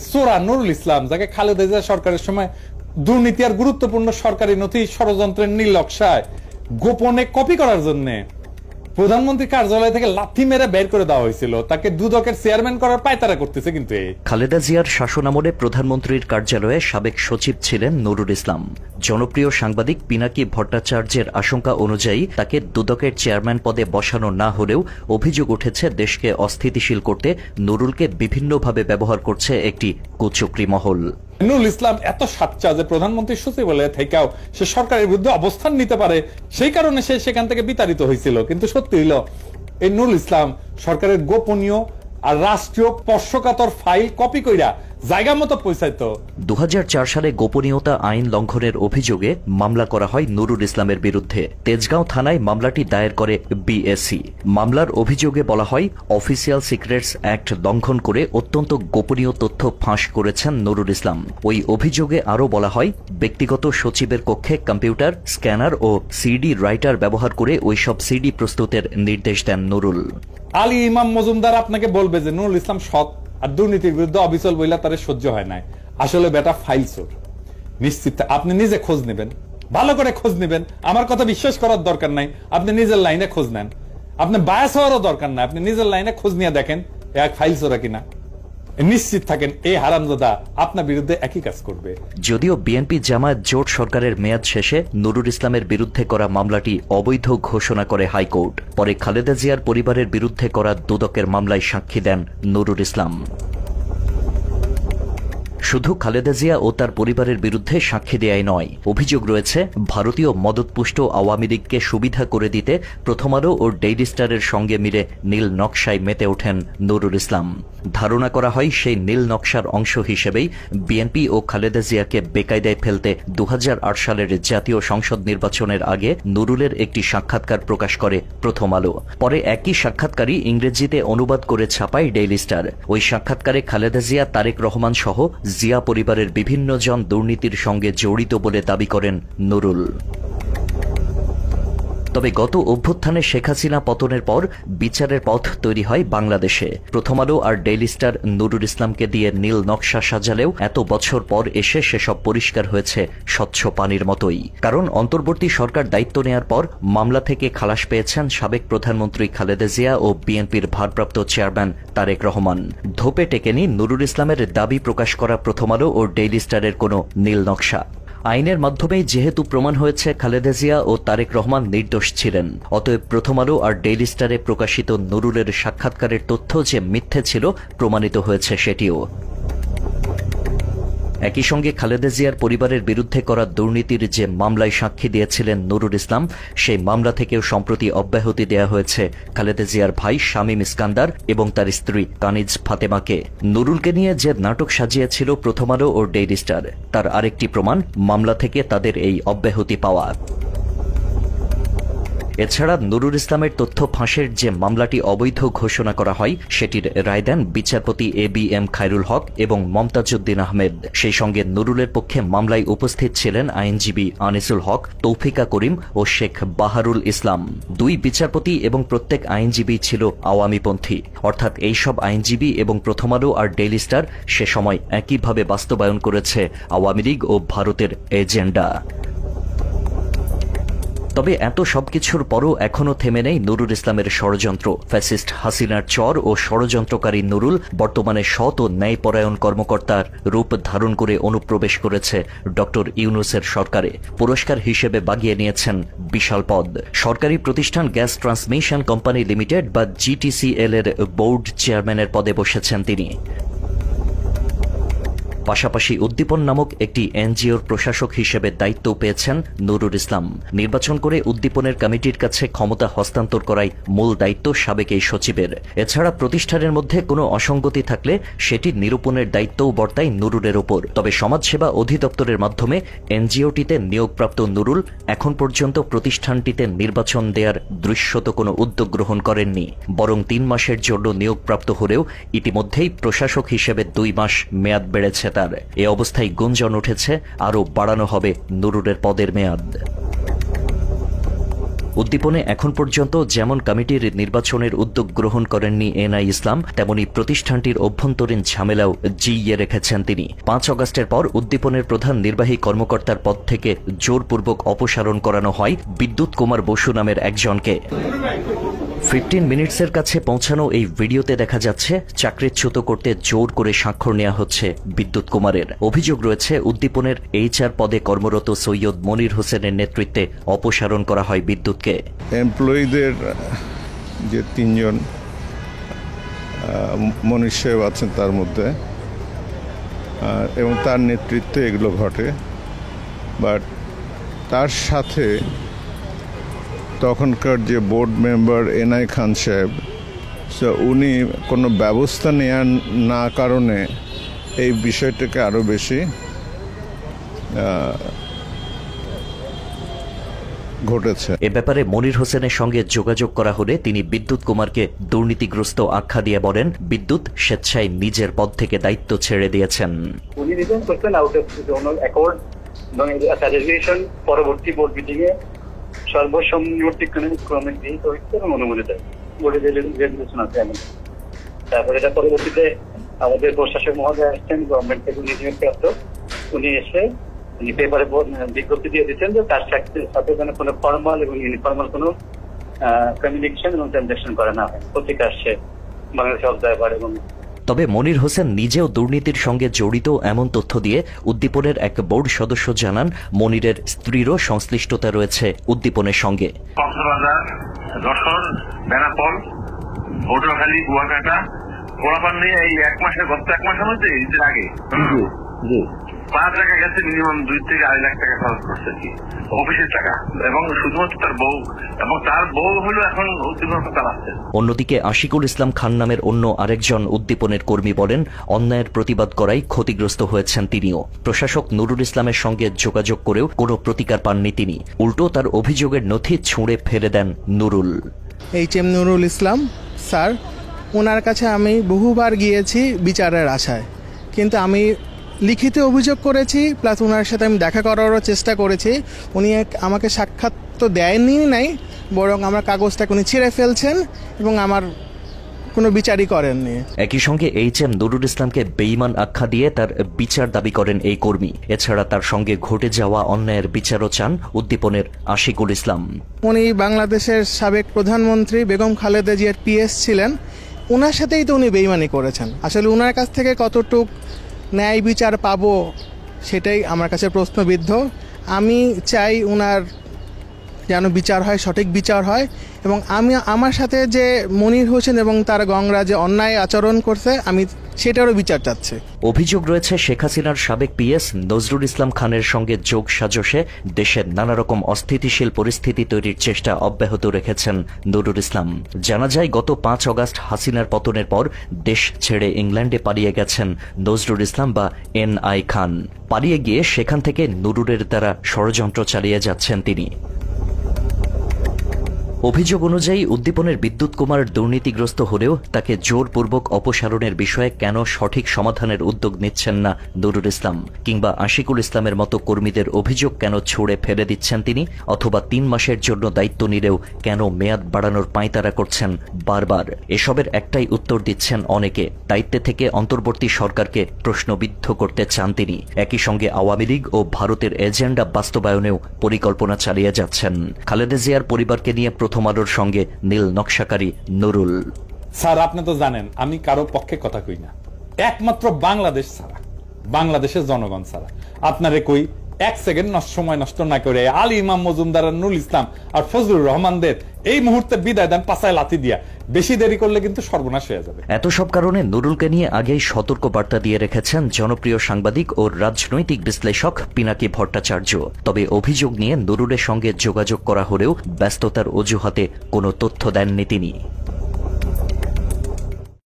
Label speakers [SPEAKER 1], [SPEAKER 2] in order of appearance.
[SPEAKER 1] সোরা নুরুল ইসলাম, যাকে খালেদা জিয়া সরকারের সময় দুর্নীতি আর গুরুত্বপূর্ণ সরকারি নথি ষড়যন্ত্রের নীল নকশায় গোপনে কপি করার জন্য প্রধানমন্ত্রী কার্যালয় থেকে লাথি মেরে বের করে দেওয়া হয়েছিল, তাকে দুদকের চেয়ারম্যান করার পায়তারা করতেছে। কিন্তু
[SPEAKER 2] খালেদা জিয়ার শাসনামলে প্রধানমন্ত্রীর কার্যালয়ে সাবেক সচিব ছিলেন নুরুল ইসলাম। জনপ্রিয় সাংবাদিক পিনাকি ভট্টাচার্যের আশঙ্কা অনুযায়ী তাকে দুদকের চেয়ারম্যান পদে বসানো না হলেও অভিযোগ উঠেছে দেশকে অস্থিতিশীল করতে নুরুলকে বিভিন্নভাবে ব্যবহার করছে একটি কুচক্রী মহল।
[SPEAKER 1] নুরুল ইসলাম এত সাচ্চা যে প্রধানমন্ত্রী সচিবালয়ে থেকেও সে সরকারের বিরুদ্ধে অবস্থান নিতে পারে, সেই কারণে সে সেখান থেকে বিতাড়িত হয়েছিল। কিন্তু সত্যি হইল এই নুরুল ইসলাম সরকারের গোপনীয় আর রাষ্ট্রীয় স্পর্শকাতর ফাইল কপি কইরা জায়গা মতো পৌঁছাইতো।
[SPEAKER 2] 2004 সালে গোপনীয়তা আইন লঙ্ঘনের অভিযোগে মামলা করা হয় নুরুল ইসলামের বিরুদ্ধে। তেজগাঁও থানায় মামলাটি দায়ের করে বিএসি। মামলার অভিযোগে বলা হয়, অফিসিয়াল সিক্রেটস অ্যাক্ট লঙ্ঘন করে অত্যন্ত গোপনীয় তথ্য ফাঁস করেছেন নুরুল ইসলাম। ওই অভিযোগে আরও বলা হয়, ব্যক্তিগত সচিবের কক্ষে কম্পিউটার, স্ক্যানার ও সিডি রাইটার ব্যবহার করে ওইসব সিডি প্রস্তুতের নির্দেশ দেন নুরুল।
[SPEAKER 1] আলী ইমাম মজুমদার আপনাকে বলবে যে নুরুল ইসলাম সৎ আর দুর্নীতির বিরুদ্ধে অবিচল বইলা তার সহ্য হয় নাই। আসলে বেটা ফাইল চোর। নিশ্চিত আপনি নিজে খোঁজ নেবেন, ভালো করে খোঁজ নেবেন। আমার কথা বিশ্বাস করার দরকার নাই, আপনি নিজের লাইনে খোঁজ নেন। আপনি বায়াস হওয়ারও দরকার নাই, আপনি নিজের লাইনে খোঁজ নিয়ে দেখেন এক ফাইল চোরা কিনা। নিশ্চিত থাকেন এই হারামজাদা আপনার বিরুদ্ধে একই কাজ করবে।
[SPEAKER 2] যদিও বিএনপি জামায়াত জোট সরকারের মেয়াদ শেষে নুরুল ইসলামের বিরুদ্ধে করা মামলাটি অবৈধ ঘোষণা করে হাইকোর্ট। পরে খালেদা জিয়ার পরিবারের বিরুদ্ধে করা দুদকের মামলায় সাক্ষী দেন নুরুল ইসলাম। শুধু খালেদা জিয়া ও তার পরিবারের বিরুদ্ধে সাক্ষী দেয়াই নয়, অভিযোগ রয়েছে ভারতীয় মদতপুষ্ট আওয়ামী লীগকে সুবিধা করে দিতে প্রথম আলো ও ডেইলি স্টারের সঙ্গে মিলে নীল নকশায় মেতে ওঠেন নুরুল ইসলাম। ধারণা করা হয়, সেই নীল নকশার অংশ হিসেবেই বিএনপি ও খালেদা জিয়াকে বেকায়দায় ফেলতে 2008 সালের জাতীয় সংসদ নির্বাচনের আগে নুরুলের একটি সাক্ষাৎকার প্রকাশ করে প্রথম আলো। পরে একই সাক্ষাৎকারই ইংরেজিতে অনুবাদ করে ছাপায় ডেইলি স্টার। ওই সাক্ষাৎকারে খালেদা জিয়া, তারেক রহমান সহ জিয়া পরিবারের বিভিন্ন জন দুর্নীতির সঙ্গে জড়িত বলে দাবি করেন নুরুল। তবে গত অভ্যুত্থানে শেখ হাসিনা পতনের পর বিচারের পথ তৈরি হয় বাংলাদেশে। প্রথম আলো আর ডেইলি স্টার নুরুল ইসলামকে দিয়ে নীল নকশা সাজালেও এত বছর পর এসে সেসব পরিষ্কার হয়েছে স্বচ্ছ পানির মতোই। কারণ অন্তর্বর্তী সরকার দায়িত্ব নেয়ার পর মামলা থেকে খালাস পেয়েছেন সাবেক প্রধানমন্ত্রী খালেদা জিয়া ও বিএনপির ভারপ্রাপ্ত চেয়ারম্যান তারেক রহমান। ধোপে টেকেনি নুরুল ইসলামের দাবি প্রকাশ করা প্রথম আলো ও ডেইলি স্টারের কোনো নীল নকশা। আইনের মাধ্যমেই যেহেতু প্রমাণ হয়েছে খালেদা জিয়া ও তারেক রহমান নির্দোষ ছিলেন, অতএব প্রথম আলো আর ডেইলি স্টারে প্রকাশিত নুরুলের সাক্ষাৎকারের তথ্য যে মিথ্যে ছিল প্রমাণিত হয়েছে সেটিও। একই সঙ্গে খালেদা জিয়ার পরিবারের বিরুদ্ধে করা দুর্নীতির যে মামলায় সাক্ষী দিয়েছিলেন নুরুল ইসলাম, সেই মামলা থেকেও সম্প্রতি অব্যাহতি দেয়া হয়েছে খালেদা জিয়ার ভাই শামীম ইস্কান্দার এবং তার স্ত্রী কানিজ ফাতেমাকে। নুরুলকে নিয়ে যে নাটক সাজিয়েছিল প্রথম আলো ও ডেইলি স্টার, তার আরেকটি প্রমাণ মামলা থেকে তাদের এই অব্যাহতি পাওয়া। এছাড়া নুরুল ইসলামের তথ্য ফাঁসের যে মামলাটি অবৈধ ঘোষণা করা হয়, সেটির রায় দেন বিচারপতি এবিএম খায়রুল হক এবং মমতাজউদ্দিন আহমেদ। সেই সঙ্গে নুরুলের পক্ষে মামলায় উপস্থিত ছিলেন আইনজীবী আনিসুল হক, তৌফিকা করিম ও শেখ বাহারুল ইসলাম। দুই বিচারপতি এবং প্রত্যেক আইনজীবী ছিল আওয়ামীপন্থী। অর্থাৎ এইসব আইনজীবী এবং প্রথম আলো আর ডেইলি স্টার সে সময় একইভাবে বাস্তবায়ন করেছে আওয়ামী লীগ ও ভারতের এজেন্ডা। তবে এত সবকিছুর পরও এখনও থেমে নেই নুরুল ইসলামের ষড়যন্ত্র। ফ্যাসিস্ট হাসিনার চর ও ষড়যন্ত্রকারী নুরুল বর্তমানে সৎ ও ন্যায়পরায়ণ কর্মকর্তার রূপ ধারণ করে অনুপ্রবেশ করেছে ডক্টর ইউনূসের সরকারে। পুরস্কার হিসেবে বাগিয়ে নিয়েছেন বিশাল পদ। সরকারি প্রতিষ্ঠান গ্যাস ট্রান্সমিশন কোম্পানি লিমিটেড বা জিটিসিএল এর বোর্ড চেয়ারম্যানের পদে বসেছেন তিনি। পাশাপাশি উদ্দীপন নামক একটি এনজিওর প্রশাসক হিসেবে দায়িত্ব পেয়েছেন নুরুল ইসলাম। নির্বাচন করে উদ্দীপনের কমিটির কাছে ক্ষমতা হস্তান্তর করাই মূল দায়িত্ব সাবেক এই সচিবের। এছাড়া প্রতিষ্ঠানের মধ্যে কোনো অসঙ্গতি থাকলে সেটি নিরূপণের দায়িত্বও বর্তায় নুরুলের ওপর। তবে সমাজসেবা অধিদপ্তরের মাধ্যমে এনজিওটিতে নিয়োগপ্রাপ্ত নুরুল এখন পর্যন্ত প্রতিষ্ঠানটিতে নির্বাচন দেওয়ার দৃশ্যত কোনো উদ্যোগ গ্রহণ করেননি, বরং 3 মাসের জন্য নিয়োগপ্রাপ্ত হলেও ইতিমধ্যেই প্রশাসক হিসেবে 2 মাস মেয়াদ বেড়েছে তার। এ অবস্থায় গুঞ্জন উঠেছে আরও বাড়ানো হবে নুরুলের পদের মেয়াদ। উদ্দীপনে এখন পর্যন্ত যেমন কমিটির নির্বাচনের উদ্যোগ গ্রহণ করেননি এনআই ইসলাম, তেমনি প্রতিষ্ঠানটির অভ্যন্তরীণ ঝামেলাও জিইয়ে রেখেছেন তিনি। 5 অগাস্টের পর উদ্দীপনের প্রধান নির্বাহী কর্মকর্তার পদ থেকে জোরপূর্বক অপসারণ করানো হয় বিদ্যুৎ কুমার বসু নামের একজনকে। 15 মিনিটসের কাছে পৌঁছানো এই ভিডিওতে দেখা যাচ্ছে চাকরিচ্যুত করতে জোর করে স্বাক্ষর নেওয়া হচ্ছে বিদ্যুৎ কুমারের। অভিযোগ রয়েছে উদ্দীপনের HR পদে কর্মরত সৈয়দ মনির হোসেনের নেতৃত্বে অপসারণ করা হয় বিদ্যুৎকে।
[SPEAKER 3] এমপ্লয়ীদের যে 3 জন মনির সাহেব আছেন তার মধ্যে, এবং তার নেতৃত্বে এগুলো ঘটে। বাট তার সাথে তখনকার যে বোর্ড মেম্বার এনআই খান সাহেব, উনি কোনো ব্যবস্থা নেওয়ার না কারণে এই বিষয়টাকে আরও বেশি ঘটেছে।
[SPEAKER 2] এ ব্যাপারে মনির হোসেনের সঙ্গে যোগাযোগ করা হলে তিনি বিদ্যুৎ কুমারকে দুর্নীতিগ্রস্ত আখ্যা দিয়ে বলেন বিদ্যুৎ স্বেচ্ছায় নিজের পদ থেকে দায়িত্ব ছেড়ে দিয়েছেন।
[SPEAKER 4] উনি রিজাইন করতেন আউট অফ জোনাল অ্যাকর্ড এবং স্যাটিসফ্যাকশন পরবর্তী বোর্ড মিটিং এ সর্বসম্মতিক্রমে গৃহীত হয়েছে এবং অনুমোদিত বোর্ডে রেজুলেশন আছে এমন। তারপরে এটা পরবর্তীতে আমাদের প্রশাসক মহোদয় আসছেন গভর্নমেন্ট থেকে নিযুক্ত প্রাপ্ত, উনি এসে উনি পেপারে বিজ্ঞপ্তি দিয়ে দিচ্ছেন যে তার সাথে যেন কোনো ফর্মাল এবং ইনফর্মাল কোনো কমিউনিকেশন এবং ট্রানজাকশন করা না হয়। পত্রিকা আসছে বাংলাদেশ অবজারভার এবং।
[SPEAKER 2] তবে মনির হোসেন নিজেও দুর্নীতির সঙ্গে জড়িত এমন তথ্য দিয়ে উদ্দীপনের এক বোর্ড সদস্য জানান মনিরের স্ত্রীরও সংশ্লিষ্টতা রয়েছে উদ্দীপনের সঙ্গে।
[SPEAKER 5] কক্সবাজার, যশোর, বেনাপোল, পটুয়াখালী, কুয়াকাটা, পোড়াপান নিয়ে এই গত এক মাসের মধ্যে ঈদের আগে 5 টাকা গেছে, মিনিমাম 2 থেকে 2.5 লাখ টাকা খরচ করছে কি অফিসের টাকা, এবং শুধুমাত্র তার বউ, এবং তার বউ হলো এখন উদ্দীপন চালাচ্ছে।
[SPEAKER 2] অন্যদিকে আশিকুল ইসলাম খান নামের অন্য আরেকজন উদ্দীপনের কর্মী বলেন অন্যায়ের প্রতিবাদ করাই ক্ষতিগ্রস্ত হয়েছেন তিনিও। প্রশাসক নুরুল ইসলামের সঙ্গে যোগাযোগ করেও কোনো প্রতিকার পাননি তিনি, উল্টো তার অভিযোগের নথি ছুঁড়ে ফেলে দেন নুরুল।
[SPEAKER 6] HM নুরুল ইসলাম স্যার, ওনার কাছে আমি বহুবার গিয়েছি বিচারের আশায়, কিন্তু আমি লিখিত অভিযোগ করেছি, প্লাস ওনার সাথে আমি দেখা করারও চেষ্টা করেছি। উনি আমাকে সাক্ষাৎ তো দেয়নি নাই, বরং আমার কাগজটাকে উনি ছিঁড়ে ফেলছেন এবং আমার কোনো বিচারই করেননি।
[SPEAKER 2] একই সঙ্গে HM নুরুল ইসলামকে বেঈমান আখ্যা দিয়ে তার বিচার দাবি করেন এই কর্মী। এছাড়া তার সঙ্গে ঘটে যাওয়া অন্যায়ের বিচারও চান উদ্দীপনের আশিকুল ইসলাম।
[SPEAKER 6] উনি বাংলাদেশের সাবেক প্রধানমন্ত্রী বেগম খালেদা জিয়ার PS ছিলেন, ওনার সাথেই তো উনি বেঈমানি করেছেন। আসলে ওনার কাছ থেকে কতটুক ন্যায় বিচার পাবো সেটাই আমার কাছে প্রশ্নবিদ্ধ। আমি চাই ওনার যেন বিচার হয়, সঠিক বিচার হয়, এবং আমার সাথে যে মনির হোসেন এবং তার গংরা যে অন্যায় আচরণ করছে আমি সেটারও বিচার চাচ্ছি।
[SPEAKER 2] অভিযোগ রয়েছে শেখ হাসিনার সাবেক PS নজরুল ইসলাম খানের সঙ্গে যোগ সাজসে দেশের নানা রকম অস্থিতিশীল পরিস্থিতি তৈরির চেষ্টা অব্যাহত রেখেছেন নুরুল ইসলাম। জানা যায় গত 5 অগাস্ট হাসিনার পতনের পর দেশ ছেড়ে ইংল্যান্ডে পালিয়ে গেছেন নজরুল ইসলাম বা NI খান। পালিয়ে গিয়ে সেখান থেকে নুরুলের দ্বারা ষড়যন্ত্র চালিয়ে যাচ্ছেন তিনি। অভিযোগ অনুযায়ী উদ্দীপনের বিদ্যুৎ কুমার দুর্নীতিগ্রস্ত হলেও তাকে জোরপূর্বক অপসারণের বিষয়ে কেন সঠিক সমাধানের উদ্যোগ নিচ্ছেন না নুরুল ইসলাম, কিংবা আশিকুল ইসলামের মতো কর্মীদের অভিযোগ কেন ছুঁড়ে ফেলে দিচ্ছেন তিনি, অথবা 3 মাসের জন্য দায়িত্ব নিলেও কেন মেয়াদ বাড়ানোর পাঁয়তারা করছেন বারবার, এসবের একটাই উত্তর দিচ্ছেন অনেকে। দায়িত্বে থেকে অন্তর্বর্তী সরকারকে প্রশ্নবিদ্ধ করতে চান তিনি। একই সঙ্গে আওয়ামী লীগ ও ভারতের এজেন্ডা বাস্তবায়নেও পরিকল্পনা চালিয়ে যাচ্ছেন। খালেদা জিয়ার পরিবারকে নিয়ে প্রথম আলোর সঙ্গে নীল নকশাকারী নুরুল।
[SPEAKER 1] স্যার, আপনি তো জানেন আমি কারো পক্ষে কথা কই না, একমাত্র বাংলাদেশ ছাড়া, বাংলাদেশের জনগণ ছাড়া। আপনারে কই 1 সেকেন্ড সময় নষ্ট না করে আলী ইমাম মজুমদার, নুরুল ইসলাম আর ফজলুর রহমানদের এই মুহূর্তে বিদায় দেন পাছায় লাথি দিয়া। বেশি দেরি করলে কিন্তু সর্বনাশ হয়ে যাবে।
[SPEAKER 2] এত সব কারণে নুরুলকে নিয়ে আগেই সতর্ক বার্তা দিয়ে রেখেছেন জনপ্রিয় সাংবাদিক ও রাজনৈতিক বিশ্লেষক পিনাকি ভট্টাচার্য। তবে অভিযোগ নিয়ে নুরুলের সঙ্গে যোগাযোগ করা হলেও ব্যস্ততার অজুহাতে কোনো তথ্য দেননি তিনি।